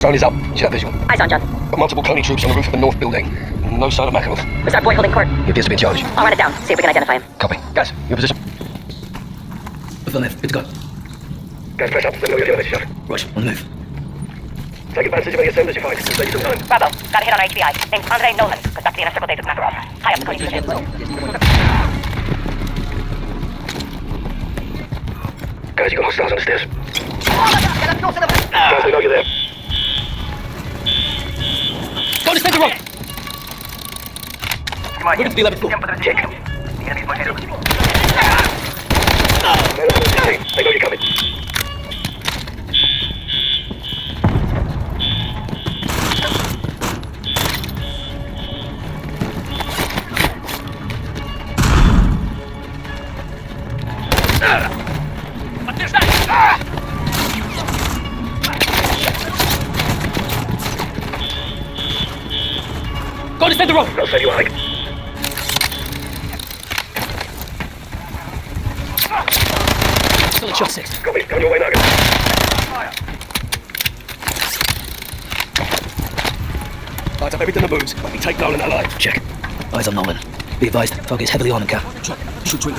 Drone is up. You should have visual. Eyes on, John. Got multiple clone troops on the roof of the north building. No sign of Makarov. Who's our boy holding court? He appears to be in charge. I'll run it down, see if we can identify him. Copy. Guys, your position. Affirmative. Good to go. Guys, press up. Let me know your elevator shot. Right, on the move. Take advantage of any assemblers you find. Save you some time. Bravo. Got a hit on our HBI. Name's Andre Nolan. Goes back to the inner circle days with Makarov. High up the coding unit. Guys, you got hostiles on the stairs. Guys, they know you're there. Go to center row! Moving to the 11th floor. Check. They know you're coming. Go to center row! I'll send you a hike. Still at shot 6. Copy. On your way, Nugget. Light up everything that moves. We take Nolan alive. Check. Eyes on Nolan. Be advised, target is heavily armed and cap. Check. Shoot twin.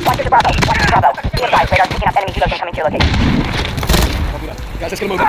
Watch it to Bravo. Watch it to Bravo. Be advised, radar's picking up enemy helos incoming to your location. Copy that. Guys, let's get a move.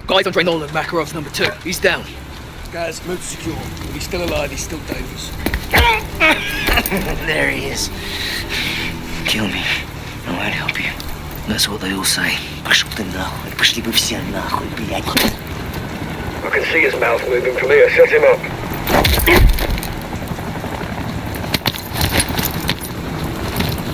Guys, Andre Nolan, Makarov's number 2. He's down. Guys, move to secure. If he's still alive, he's still dangerous. There he is. Kill me. I won't help you. That's what they all say. Пошел ты нахуй. Пошли вы все нахуй, блядь. I can see his mouth moving from here. Set him up.